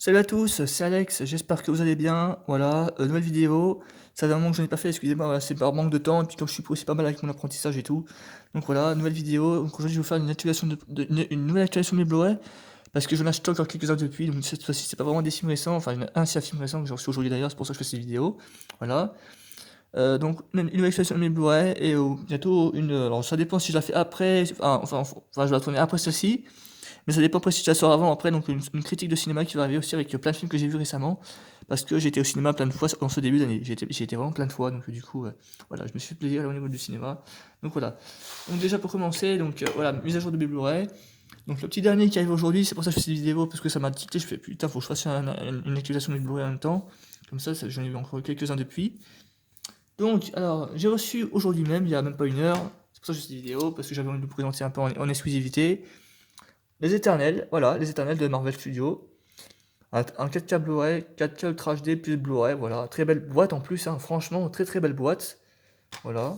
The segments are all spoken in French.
Salut à tous, c'est Alex, j'espère que vous allez bien. Voilà, nouvelle vidéo. Ça fait un moment que j'en ai pas fait, excusez-moi, voilà, c'est par manque de temps, et puis comme je suis aussi pas mal avec mon apprentissage et tout. Donc voilà, nouvelle vidéo. Donc aujourd'hui, je vais vous faire une actualisation une nouvelle actualisation de mes Blu-ray, parce que j'en achète encore quelques-uns depuis, donc cette fois-ci, c'est pas vraiment des films récents, enfin, il y en a un, c'est un film récent que j'ai reçu aujourd'hui d'ailleurs, c'est pour ça que je fais cette vidéo. Voilà. Donc, une nouvelle actualisation de mes Blu-ray, et bientôt une. Alors, ça dépend si je la fais après, enfin, je vais la tourner après celle-ci. Mais ça dépend après si ça sort avant ou après, donc une critique de cinéma qui va arriver aussi avec plein de films que j'ai vus récemment, parce que j'étais au cinéma plein de fois en ce début d'année, j'ai été vraiment plein de fois, donc du coup, voilà, je me suis fait plaisir au niveau du cinéma, donc voilà. Donc déjà pour commencer, donc voilà, mise à jour de mes Blu-ray, donc le petit dernier qui arrive aujourd'hui, c'est pour ça que je fais cette vidéo, parce que ça m'a tilté, je fais putain, faut que je fasse une actualisation de mes Blu-ray en même temps, comme ça j'en ai vu encore quelques-uns depuis. Donc, alors, j'ai reçu aujourd'hui même, il y a même pas une heure, c'est pour ça que je fais cette vidéo, parce que j'avais envie de vous présenter un peu en exclusivité, les Éternels, voilà, les Éternels de Marvel Studios. Un 4K Blu-ray, 4K Ultra HD plus Blu-ray, voilà. Très belle boîte en plus, hein, franchement, très très belle boîte. Voilà.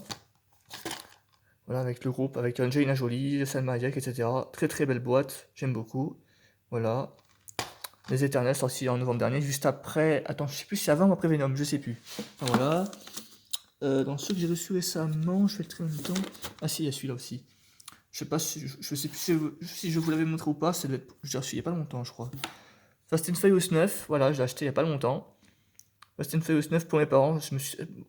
Voilà, avec le groupe, avec Angelina Jolie, Salma Hayek, etc. Très très belle boîte, j'aime beaucoup. Voilà. Les Éternels sortis en novembre dernier, juste après. Attends, je sais plus si c'est avant ou après Venom, je sais plus. Enfin, voilà. Dans ceux que j'ai reçus récemment, je fais le très longtemps. Ah si, il y a celui-là aussi. Je sais pas si je sais plus si je vous l'avais montré ou pas, ça doit être, je l'ai reçu il y a pas longtemps, je crois. Fast and Furious 9, voilà, je l'ai acheté il y a pas longtemps. Fast and Furious 9 pour mes parents,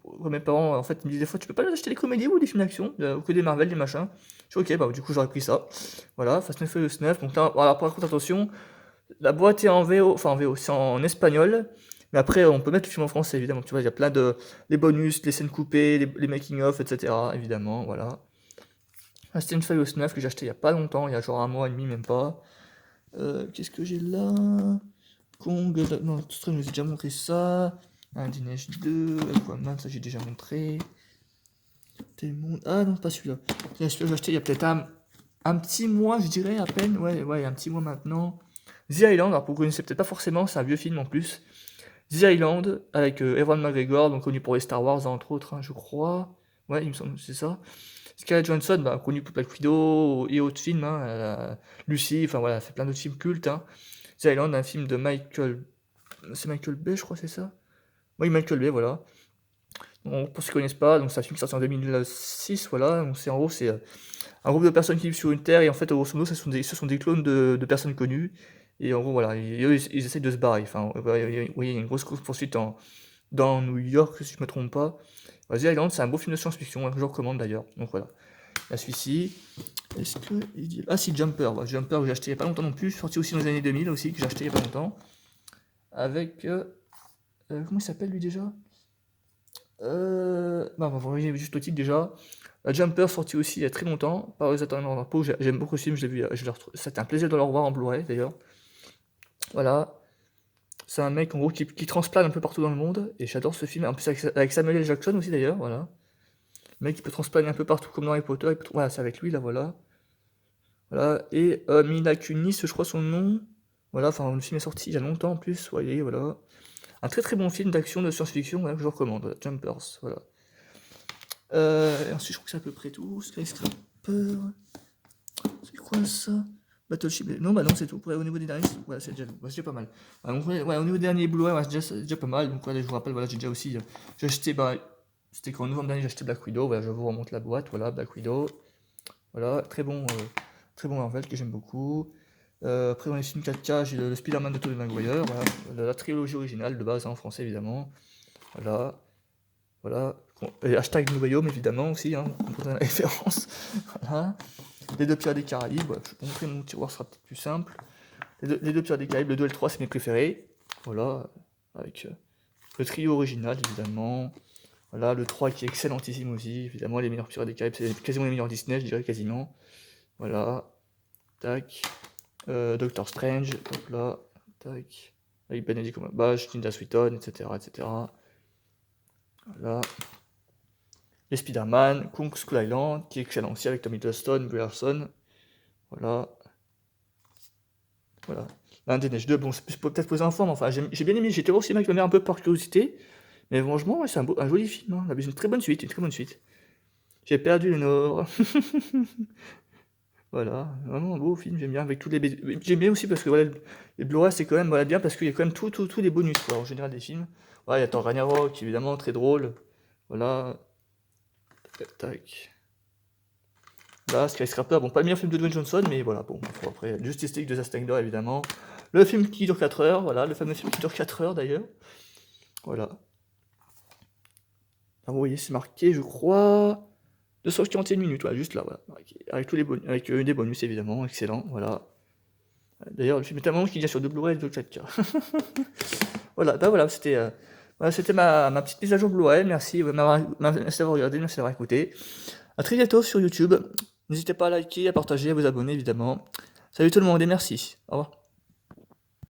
pour mes parents, en fait, ils me disent des fois, tu peux pas acheter des comédies ou des films d'action, ou que des Marvel, des machins. Je dis ok, bah du coup j'aurais pris ça. Voilà, Fast and Furious 9, donc là, voilà, par contre, attention, la boîte est en VO, enfin en VO, c'est en espagnol, mais après, on peut mettre le film en français, évidemment, tu vois, il y a plein de, les bonus, les scènes coupées, les making-of, etc., évidemment, voilà. Fast and Furious 9 que j'ai acheté il y a pas longtemps, il y a genre un mois et demi, même pas. Qu'est-ce que j'ai là? Kong, non, tout ça, je vous ai déjà montré ça. Un des Neiges 2, Aquaman, ça j'ai déjà montré. Tellement... Ah non, pas celui-là. Celui-là, je l'ai acheté il y a peut-être un petit mois, je dirais, à peine. Ouais, un petit mois maintenant. The Island, alors vous connaissez peut-être pas forcément, c'est un vieux film en plus. The Island, avec Ewan McGregor, donc connu pour les Star Wars, entre autres, hein, je crois. Ouais, il me semble que c'est ça. Scarlett Johansson, bah, connu pour Black Widow et autres films, hein, Lucy, enfin voilà, elle fait plein d'autres films cultes. Hein. The Island, un film de Michael. C'est Michael Bay, je crois, c'est ça? Oui, Michael Bay, voilà. Donc, pour ceux qui connaissent pas, donc c'est un film qui est sorti en 2006, voilà. Donc c'est en gros, c'est un groupe de personnes qui vivent sur une terre et en fait, grosso modo, ce sont des clones de personnes connues. Et en gros, voilà, ils essayent de se barrer. Enfin, oui, il y a une grosse course-poursuite dans New York, si je me trompe pas. The Island, c'est un beau film de science-fiction, hein, que je recommande d'ailleurs. Donc voilà. Là, celui-ci. Est-ce que. Ah, si, Jumper. Voilà, Jumper, que j'ai acheté il y a pas longtemps non plus. Sorti aussi dans les années 2000 aussi, que j'ai acheté il y a pas longtemps. Avec. Comment il s'appelle lui déjà? Bah, on va voir juste le titre déjà. La Jumper sorti aussi il y a très longtemps par les Attendants en repos. J'aime beaucoup ce film, je l'ai vu, c'était un plaisir de le revoir en Blu-ray d'ailleurs. Voilà. C'est un mec en gros qui transplane un peu partout dans le monde et j'adore ce film. En plus avec Samuel L. Jackson aussi d'ailleurs, voilà. Le mec qui peut transplaner un peu partout comme dans Harry Potter. Voilà, c'est avec lui là, voilà. Voilà. Et Mila Kunis, je crois son nom. Voilà, enfin le film est sorti il y a longtemps en plus, voyez, voilà. Un très très bon film d'action de science-fiction, voilà, que je vous recommande, voilà, Jumpers, voilà. Et ensuite, je crois que c'est à peu près tout. Skyscraper. C'est quoi ça? Battleship. Non, bah non, c'est tout. Ouais, au niveau des derniers, voilà, c'est déjà pas mal. Donc, ouais, au niveau des derniers Blu-ray, ouais, c'est déjà pas mal. Donc, voilà, je vous rappelle, voilà, j'ai déjà aussi. J'ai acheté, bah, c'était qu'en novembre dernier, j'ai acheté Black Widow. Voilà, je vous remonte la boîte. Voilà, Black Widow. Voilà, très bon Marvel que j'aime beaucoup. Après, dans les films 4K, j'ai le Spider-Man de Tobey Maguire. Voilà, la trilogie originale de base, hein, en français évidemment. Voilà. Voilà. Et hashtag New Bayome, évidemment, aussi, hein, pour comprenez la référence. Voilà. Les deux Pirates des Caraïbes, ouais, je vais vous montrer mon tiroir, ce sera peut-être plus simple. Les deux Pirates des Caraïbes, le 2 et le 3, c'est mes préférés. Voilà. Avec le trio original, évidemment. Voilà, le 3 qui est excellentissime aussi. Évidemment, les meilleurs Pirates des Caraïbes, c'est quasiment les meilleurs Disney, je dirais quasiment. Voilà. Tac. Doctor Strange, hop là. Tac. Avec Benedict Cumberbatch, Tilda Swinton, etc., etc. Voilà. Les Spider-Man, Kong Skull Island, qui est excellent aussi avec Tommy Hiddleston, Brie Larson. Voilà. Voilà. L'un des Neiges 2, bon, c'est peut-être pour les enfants, mais enfin, j'ai bien aimé, j'étais aussi avec ma mère un peu par curiosité. Mais franchement, ouais, c'est un joli film. Hein. Une très bonne suite, une très bonne suite. J'ai perdu le nord. Voilà, vraiment un beau film, j'aime bien avec tous les j'aime bien aussi parce que voilà, les Blu-ray c'est quand même voilà, bien parce qu'il y a quand même tous les bonus quoi, en général des films. Ouais, il y a Thor Ragnarok, évidemment, très drôle. Voilà. Tac. Là, Skyscraper, bon, pas le meilleur film de Dwayne Johnson, mais voilà, bon, après, Justice League de Zack Snyder, évidemment. Le film qui dure 4 heures, voilà, le fameux film qui dure 4 heures d'ailleurs. Voilà. Ah, vous voyez, c'est marqué, je crois, 241 minutes, voilà, juste là, voilà, marqué. Avec tous les bonus, avec des bonus évidemment, excellent, voilà. D'ailleurs, le film est tellement long qu'il y a sur deux Blu-ray et deux 4K. Voilà, bah voilà, c'était ma petite mise à jour Blu-ray. Merci, merci d'avoir regardé, merci d'avoir écouté. A très bientôt sur YouTube. N'hésitez pas à liker, à partager, à vous abonner évidemment. Salut tout le monde et merci. Au revoir.